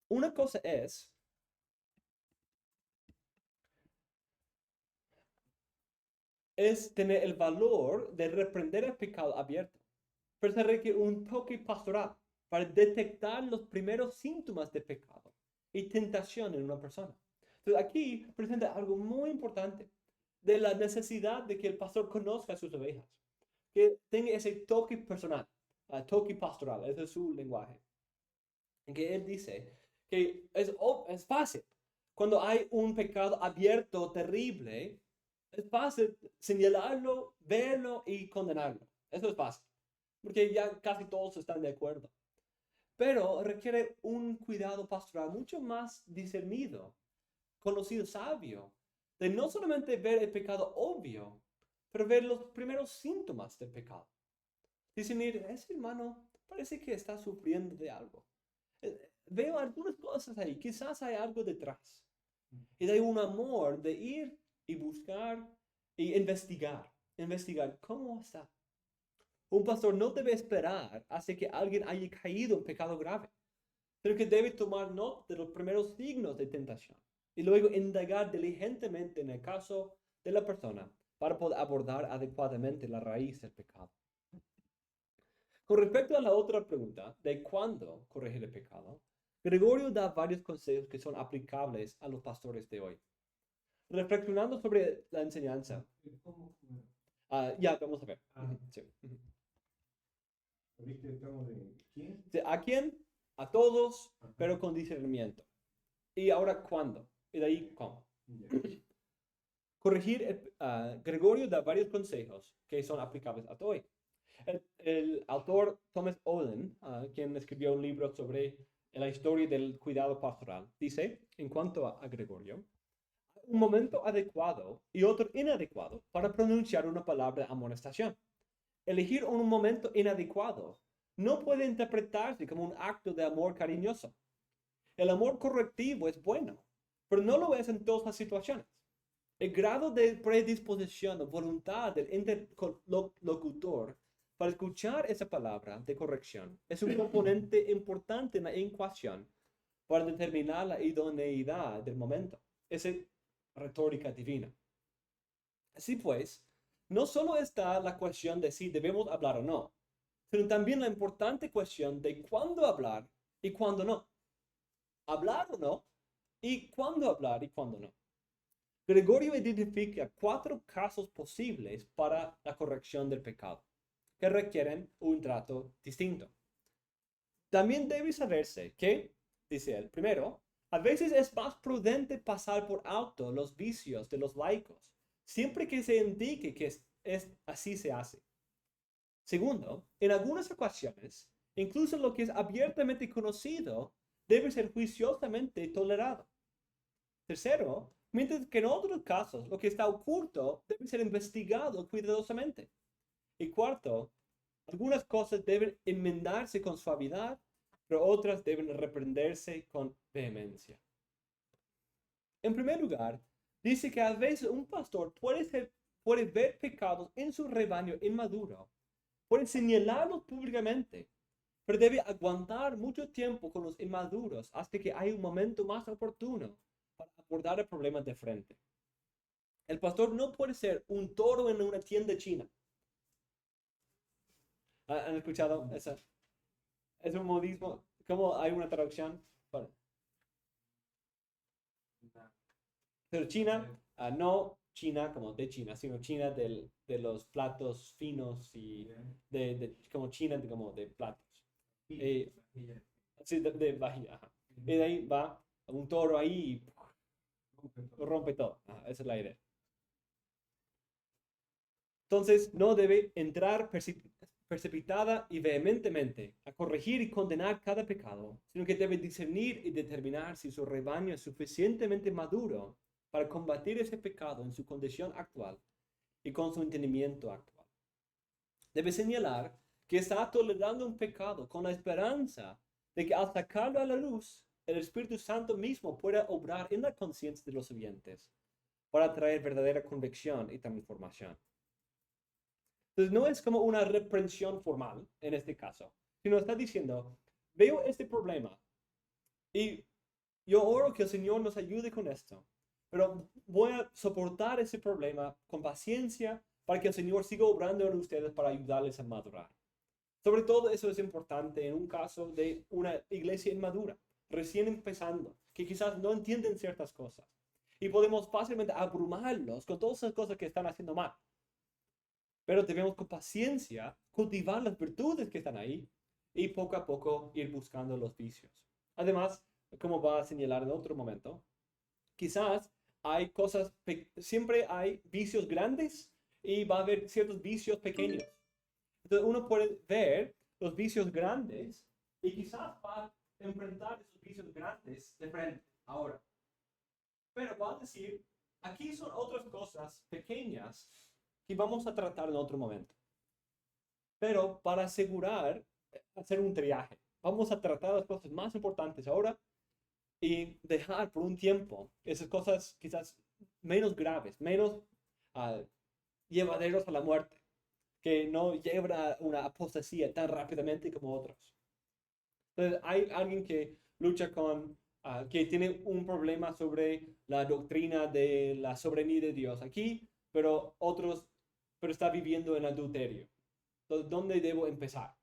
Una cosa es tener el valor de reprender el pecado abierto, pero se requiere un toque pastoral para detectar los primeros síntomas de pecado y tentación en una persona. Entonces aquí presenta algo muy importante de la necesidad de que el pastor conozca a sus ovejas, que tenga ese toque personal, toque pastoral, ese es su lenguaje. En que él dice que es fácil. Cuando hay un pecado abierto, terrible, es fácil señalarlo, verlo y condenarlo. Eso es fácil, porque ya casi todos están de acuerdo. Pero requiere un cuidado pastoral mucho más discernido, conocido, sabio, de no solamente ver el pecado obvio, pero ver los primeros síntomas del pecado. Discernir, ese hermano parece que está sufriendo de algo. Veo algunas cosas ahí, quizás hay algo detrás. Y hay un amor de ir y buscar y investigar cómo está. Un pastor no debe esperar hasta que alguien haya caído en pecado grave, sino que debe tomar nota de los primeros signos de tentación y luego indagar diligentemente en el caso de la persona para poder abordar adecuadamente la raíz del pecado. Con respecto a la otra pregunta de cuándo corregir el pecado, Gregorio da varios consejos que son aplicables a los pastores de hoy. Reflexionando sobre la enseñanza. Ya, vamos a ver. Sí. ¿A quién? A todos, pero con discernimiento. Y ahora, ¿cuándo? Y de ahí, ¿cómo? Corregir, Gregorio da varios consejos que son aplicables a hoy. El autor Thomas Olin, quien escribió un libro sobre la historia del cuidado pastoral, dice, en cuanto a Gregorio, un momento adecuado y otro inadecuado para pronunciar una palabra de amonestación. Elegir un momento inadecuado no puede interpretarse como un acto de amor cariñoso. El amor correctivo es bueno, pero no lo es en todas las situaciones. El grado de predisposición o voluntad del interlocutor para escuchar esa palabra de corrección es un componente importante en la ecuación para determinar la idoneidad del momento. Esa retórica divina. Así pues, no solo está la cuestión de si debemos hablar o no, sino también la importante cuestión de cuándo hablar y cuándo no. Hablar o no, y cuándo hablar y cuándo no. Gregorio identifica 4 casos posibles para la corrección del pecado, que requieren un trato distinto. También debe saberse que, dice él, primero, a veces es más prudente pasar por alto los vicios de los laicos, siempre que se indique que así se hace. Segundo, en algunas ocasiones, incluso lo que es abiertamente conocido debe ser juiciosamente tolerado. Tercero, mientras que en otros casos lo que está oculto debe ser investigado cuidadosamente. Y cuarto, algunas cosas deben enmendarse con suavidad, pero otras deben reprenderse con vehemencia. En primer lugar, dice que a veces un pastor puede ver pecados en su rebaño inmaduro, puede señalarlos públicamente, pero debe aguantar mucho tiempo con los inmaduros hasta que hay un momento más oportuno para abordar el problema de frente. El pastor no puede ser un toro en una tienda china. ¿Han escuchado eso? Es un modismo. ¿Cómo hay una traducción? Bueno. Pero China, no China como de China, sino China de los platos finos y como China como de platos. Sí, de vajilla. Ajá. Y de ahí va un toro ahí y rompe todo. Ajá, esa es la idea. Entonces, no debe entrar precipitada y vehementemente a corregir y condenar cada pecado, sino que debe discernir y determinar si su rebaño es suficientemente maduro para combatir ese pecado en su condición actual y con su entendimiento actual. Debe señalar que está tolerando un pecado con la esperanza de que al sacarlo a la luz, el Espíritu Santo mismo pueda obrar en la conciencia de los oyentes para traer verdadera convicción y transformación. Entonces, no es como una reprensión formal en este caso, sino está diciendo, veo este problema y yo oro que el Señor nos ayude con esto, pero voy a soportar ese problema con paciencia para que el Señor siga obrando en ustedes para ayudarles a madurar. Sobre todo eso es importante en un caso de una iglesia inmadura, recién empezando, que quizás no entienden ciertas cosas. Y podemos fácilmente abrumarlos con todas esas cosas que están haciendo mal. Pero debemos con paciencia cultivar las virtudes que están ahí y poco a poco ir buscando los vicios. Además, como va a señalar en otro momento, quizás hay cosas, siempre hay vicios grandes y va a haber ciertos vicios pequeños. Entonces uno puede ver los vicios grandes y quizás va a enfrentar esos vicios grandes de frente ahora. Pero va a decir, aquí son otras cosas pequeñas que vamos a tratar en otro momento. Pero para asegurar, hacer un triaje, vamos a tratar las cosas más importantes ahora y dejar por un tiempo esas cosas quizás menos graves, menos llevaderos a la muerte. que no lleva a una apostasía tan rápidamente como otros. Entonces, hay alguien que lucha que tiene un problema sobre la doctrina de la soberanía de Dios aquí, pero está viviendo en adulterio. Entonces, ¿dónde debo empezar?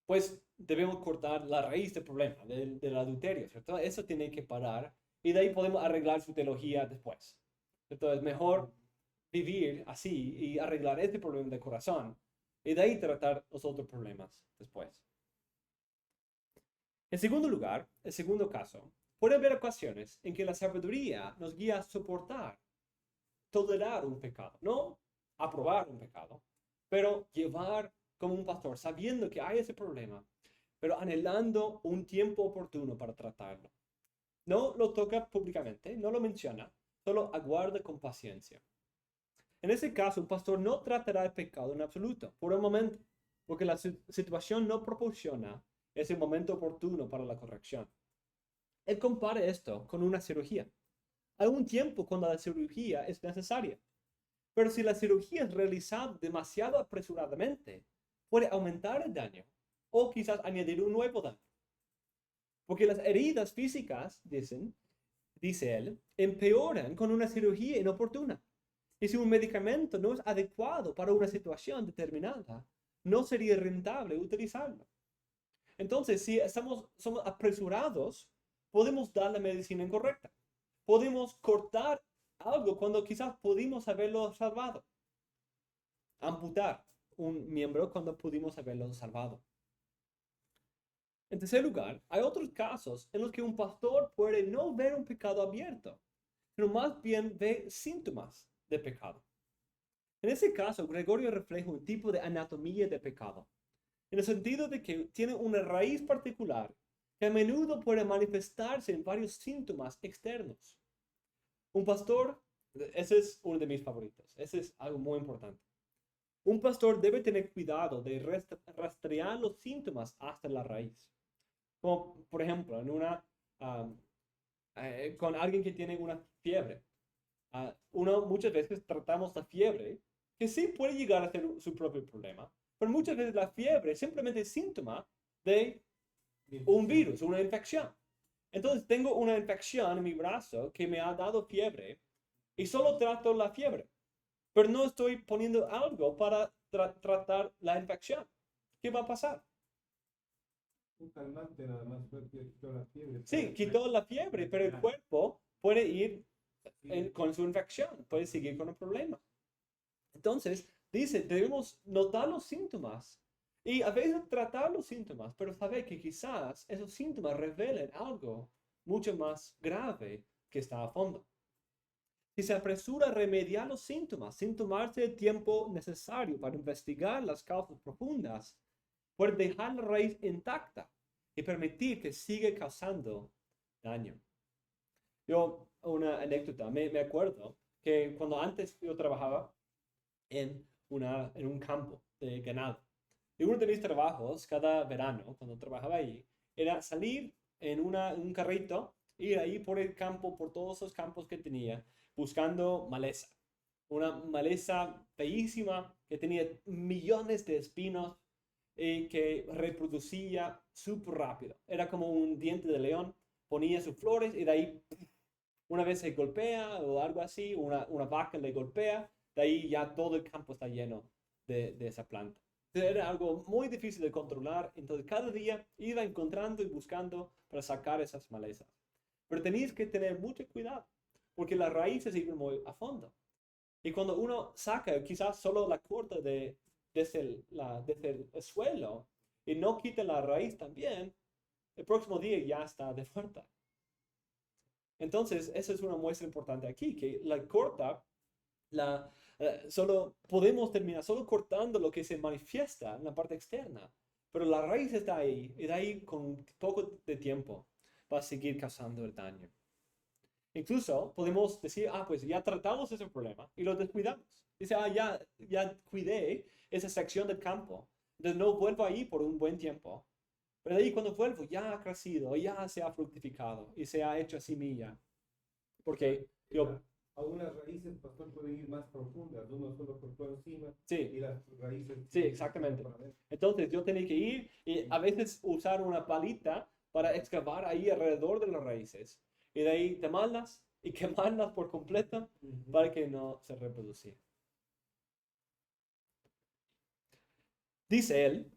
Pues debemos cortar la raíz del problema, del adulterio, ¿cierto? Eso tiene que parar y de ahí podemos arreglar su teología después. Entonces, mejor vivir así y arreglar este problema de corazón y de ahí tratar los otros problemas después. En segundo lugar, el segundo caso, puede haber ocasiones en que la sabiduría nos guía a soportar, tolerar un pecado, no aprobar un pecado, pero llevar como un pastor, sabiendo que hay ese problema, pero anhelando un tiempo oportuno para tratarlo. No lo toca públicamente, no lo menciona, solo aguarda con paciencia. En ese caso, un pastor no tratará el pecado en absoluto, por un momento, porque la situación no proporciona ese momento oportuno para la corrección. Él compara esto con una cirugía. Hay un tiempo cuando la cirugía es necesaria, pero si la cirugía es realizada demasiado apresuradamente, puede aumentar el daño o quizás añadir un nuevo daño. Porque las heridas físicas, dice él, empeoran con una cirugía inoportuna. Y si un medicamento no es adecuado para una situación determinada, no sería rentable utilizarlo. Entonces, si somos apresurados, podemos dar la medicina incorrecta. Podemos cortar algo cuando quizás pudimos haberlo salvado. Amputar un miembro cuando pudimos haberlo salvado. En tercer lugar, hay otros casos en los que un pastor puede no ver un pecado abierto, sino más bien ve síntomas de pecado. En ese caso, Gregorio refleja un tipo de anatomía de pecado, en el sentido de que tiene una raíz particular que a menudo puede manifestarse en varios síntomas externos. Un pastor, ese es uno de mis favoritos, ese es algo muy importante. Un pastor debe tener cuidado de rastrear los síntomas hasta la raíz. Como por ejemplo, con alguien que tiene una fiebre. Muchas veces tratamos la fiebre, que sí puede llegar a ser su propio problema, pero muchas veces la fiebre es simplemente síntoma de un virus, una infección. Entonces tengo una infección en mi brazo que me ha dado fiebre y solo trato la fiebre, pero no estoy poniendo algo para tratar la infección. ¿Qué va a pasar? Un calmante nada más fue que quitó la fiebre. Sí, quitó la fiebre, pero el cuerpo puede ir con su infección, puede seguir con el problema. Entonces, dice, debemos notar los síntomas y a veces tratar los síntomas, pero saber que quizás esos síntomas revelen algo mucho más grave que está a fondo. Si se apresura a remediar los síntomas sin tomarse el tiempo necesario para investigar las causas profundas, puede dejar la raíz intacta y permitir que siga causando daño. Yo, una anécdota, me acuerdo que cuando antes yo trabajaba en un campo de ganado. Y uno de mis trabajos cada verano, cuando trabajaba ahí, era salir en un carrito, ir ahí por el campo, por todos los campos que tenía, buscando maleza. Una maleza bellísima que tenía millones de espinos y que reproducía súper rápido. Era como un diente de león, ponía sus flores y de ahí una vez se golpea o algo así, una vaca le golpea, de ahí ya todo el campo está lleno de esa planta. Entonces era algo muy difícil de controlar, entonces cada día iba encontrando y buscando para sacar esas malezas. Pero tenéis que tener mucho cuidado, porque las raíces iban muy a fondo. Y cuando uno saca quizás solo la corta desde el suelo y no quita la raíz también, el próximo día ya está de vuelta. Entonces, esa es una muestra importante aquí, que la corta, solo podemos terminar solo cortando lo que se manifiesta en la parte externa, pero la raíz está ahí, y de ahí con un poco de tiempo va a seguir causando el daño. Incluso podemos decir, pues ya tratamos ese problema y lo descuidamos. Dice, ya cuidé esa sección del campo, entonces no vuelvo ahí por un buen tiempo. Pero de ahí cuando vuelvo ya ha crecido, ya se ha fructificado y se ha hecho semilla. Porque yo Aún las raíces, pastor, pueden ir más profundas. Uno solo cortó encima Sí. y las raíces. Sí, exactamente. Entonces yo tenía que ir y a veces usar una palita para excavar ahí alrededor de las raíces. Y de ahí tomarlas y quemarlas por completo para que no se reproducieran. Dice él,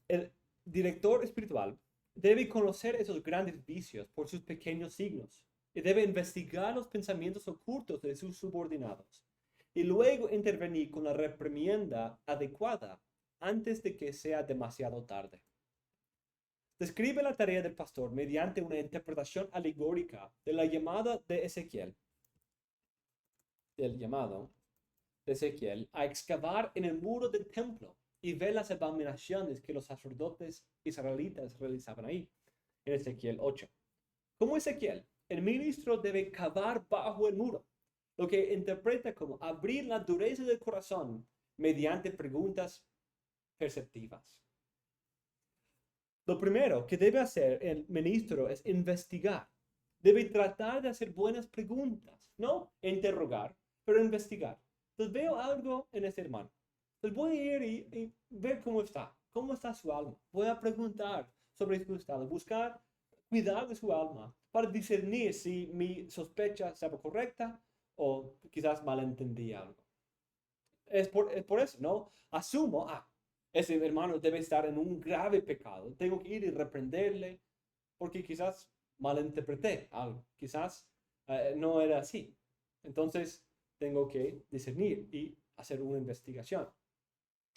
el director espiritual debe conocer esos grandes vicios por sus pequeños signos y debe investigar los pensamientos ocultos de sus subordinados y luego intervenir con la reprimienda adecuada antes de que sea demasiado tarde. Describe la tarea del pastor mediante una interpretación alegórica de la llamada de Ezequiel, del llamado de Ezequiel a excavar en el muro del templo y ver las abominaciones que los sacerdotes israelitas realizaban ahí, en Ezequiel 8. Como Ezequiel, el ministro debe cavar bajo el muro, lo que interpreta como abrir la dureza del corazón mediante preguntas perceptivas. Lo primero que debe hacer el ministro es investigar. Debe tratar de hacer buenas preguntas, no interrogar, pero investigar. Entonces veo algo en ese hermano. Entonces voy a ir y ver cómo está su alma. Voy a preguntar sobre su estado, buscar cuidar de su alma para discernir si mi sospecha estaba correcta o quizás malentendí algo. Es por eso, ¿no? Asumo, ese hermano debe estar en un grave pecado. Tengo que ir y reprenderle porque quizás malinterpreté algo. Quizás no era así. Entonces, tengo que discernir y hacer una investigación.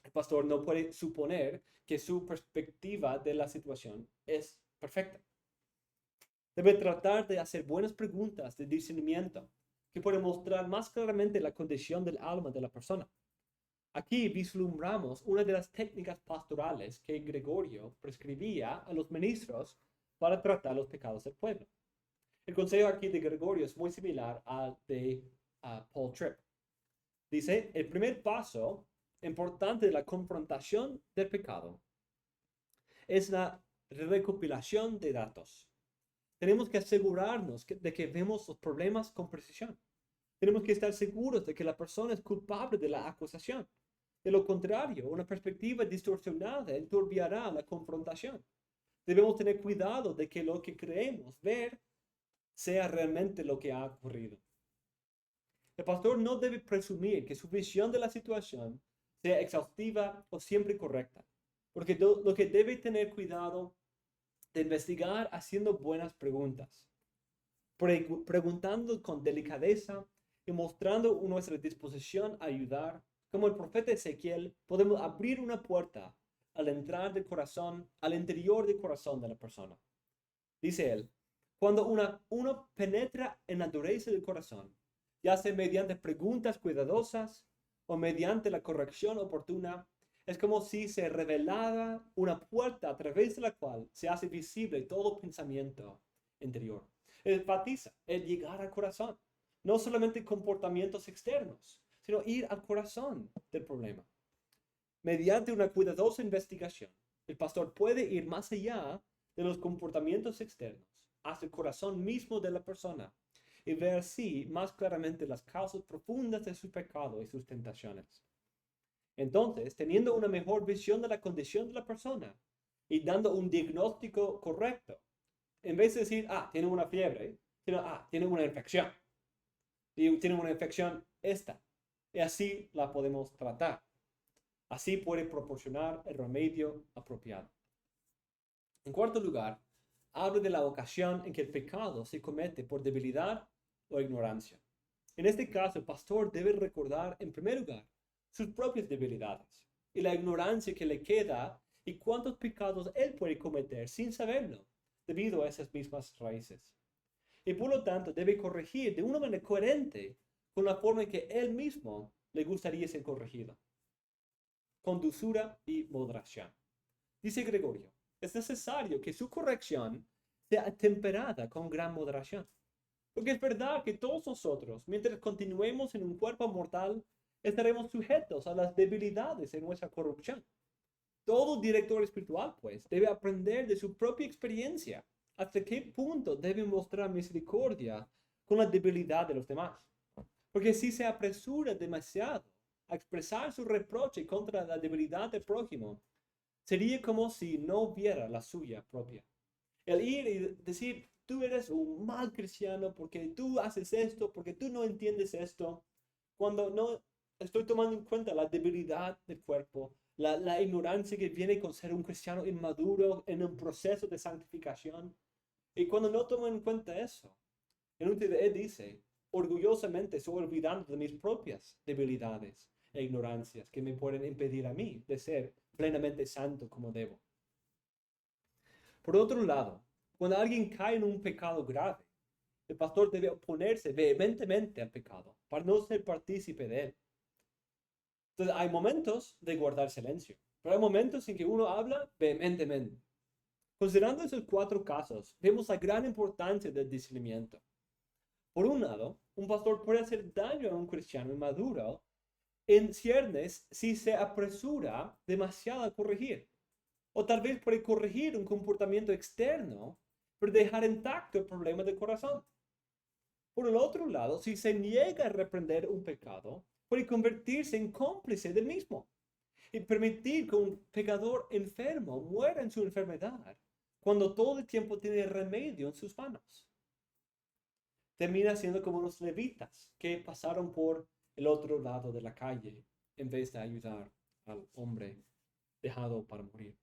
El pastor no puede suponer que su perspectiva de la situación es perfecta. Debe tratar de hacer buenas preguntas de discernimiento que pueden mostrar más claramente la condición del alma de la persona. Aquí vislumbramos una de las técnicas pastorales que Gregorio prescribía a los ministros para tratar los pecados del pueblo. El consejo aquí de Gregorio es muy similar al de Paul Tripp. Dice, el primer paso importante de la confrontación del pecado es la recopilación de datos. Tenemos que asegurarnos de que vemos los problemas con precisión. Tenemos que estar seguros de que la persona es culpable de la acusación. De lo contrario, una perspectiva distorsionada enturbiará la confrontación. Debemos tener cuidado de que lo que creemos ver sea realmente lo que ha ocurrido. El pastor no debe presumir que su visión de la situación sea exhaustiva o siempre correcta, porque lo que debe tener cuidado de investigar haciendo buenas preguntas, preguntando con delicadeza y mostrando nuestra disposición a ayudar. Como el profeta Ezequiel, podemos abrir una puerta al entrar del corazón, al interior del corazón de la persona. Dice él, cuando uno penetra en la dureza del corazón, ya sea mediante preguntas cuidadosas o mediante la corrección oportuna, es como si se revelara una puerta a través de la cual se hace visible todo pensamiento interior. Enfatiza el llegar al corazón, no solamente comportamientos externos, sino ir al corazón del problema. Mediante una cuidadosa investigación, el pastor puede ir más allá de los comportamientos externos, hasta el corazón mismo de la persona, y ver así más claramente las causas profundas de su pecado y sus tentaciones. Entonces, teniendo una mejor visión de la condición de la persona y dando un diagnóstico correcto, en vez de decir, tiene una fiebre, sino, tiene una infección. Y tiene una infección esta. Y así la podemos tratar. Así puede proporcionar el remedio apropiado. En cuarto lugar, habla de la ocasión en que el pecado se comete por debilidad o ignorancia. En este caso, el pastor debe recordar, en primer lugar, sus propias debilidades y la ignorancia que le queda y cuántos pecados él puede cometer sin saberlo, debido a esas mismas raíces. Y por lo tanto, debe corregir de una manera coherente con la forma en que él mismo le gustaría ser corregido, con dulzura y moderación. Dice Gregorio, es necesario que su corrección sea temperada con gran moderación. Porque es verdad que todos nosotros, mientras continuemos en un cuerpo mortal, estaremos sujetos a las debilidades de nuestra corrupción. Todo director espiritual, pues, debe aprender de su propia experiencia hasta qué punto debe mostrar misericordia con la debilidad de los demás. Porque si se apresura demasiado a expresar su reproche contra la debilidad del prójimo, sería como si no viera la suya propia. El ir y decir, tú eres un mal cristiano porque tú haces esto, porque tú no entiendes esto, cuando no estoy tomando en cuenta la debilidad del cuerpo, la ignorancia que viene con ser un cristiano inmaduro en un proceso de santificación. Y cuando no tomo en cuenta eso, en un TDE dice, orgullosamente estoy olvidando de mis propias debilidades e ignorancias que me pueden impedir a mí de ser plenamente santo como debo. Por otro lado, cuando alguien cae en un pecado grave, el pastor debe oponerse vehementemente al pecado para no ser partícipe de él. Entonces, hay momentos de guardar silencio, pero hay momentos en que uno habla vehementemente. Considerando esos 4 casos, vemos la gran importancia del discernimiento. Por un lado, un pastor puede hacer daño a un cristiano inmaduro en ciernes si se apresura demasiado a corregir. O tal vez puede corregir un comportamiento externo, pero dejar intacto el problema del corazón. Por el otro lado, si se niega a reprender un pecado, puede convertirse en cómplice del mismo y permitir que un pecador enfermo muera en su enfermedad cuando todo el tiempo tiene remedio en sus manos. Termina siendo como los levitas que pasaron por el otro lado de la calle en vez de ayudar al hombre dejado para morir.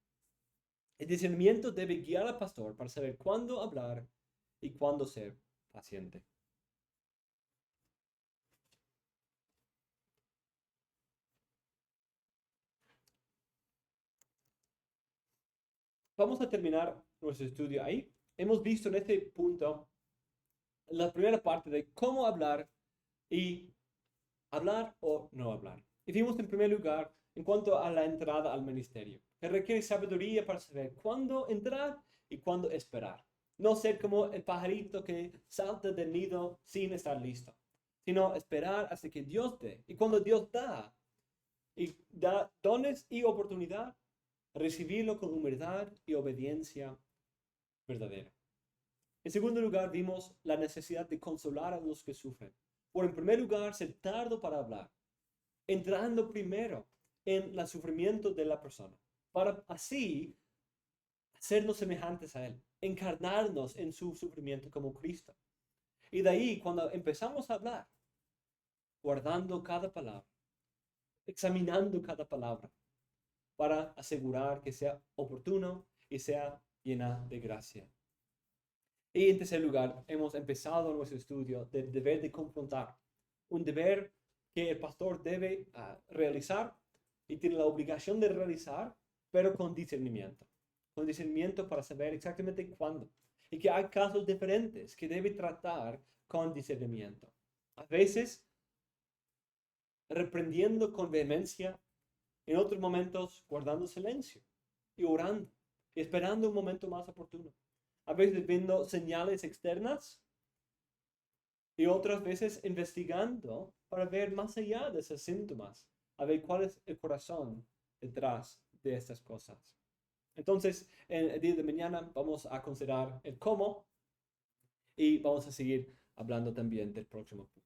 El discernimiento debe guiar al pastor para saber cuándo hablar y cuándo ser paciente. Vamos a terminar nuestro estudio ahí. Hemos visto en este punto la primera parte de cómo hablar y hablar o no hablar. Y vimos en primer lugar en cuanto a la entrada al ministerio, que requiere sabiduría para saber cuándo entrar y cuándo esperar. No ser como el pajarito que salta del nido sin estar listo, sino esperar hasta que Dios dé. Y cuando Dios da, y da dones y oportunidad, recibirlo con humildad y obediencia verdadera. En segundo lugar, vimos la necesidad de consolar a los que sufren. Por en primer lugar, ser tardo para hablar, entrando primero en el sufrimiento de la persona, para así hacernos semejantes a Él, encarnarnos en su sufrimiento como Cristo. Y de ahí, cuando empezamos a hablar, guardando cada palabra, examinando cada palabra, para asegurar que sea oportuno y sea llena de gracia. Y en tercer lugar, hemos empezado nuestro estudio del deber de confrontar, un deber que el pastor debe realizar y tiene la obligación de realizar, pero con discernimiento para saber exactamente cuándo. Y que hay casos diferentes que debe tratar con discernimiento. A veces reprendiendo con vehemencia, en otros momentos guardando silencio y orando, y esperando un momento más oportuno. A veces viendo señales externas y otras veces investigando para ver más allá de esos síntomas, a ver cuál es el corazón detrás de estas cosas. Entonces, en el día de mañana vamos a considerar el cómo y vamos a seguir hablando también del próximo punto.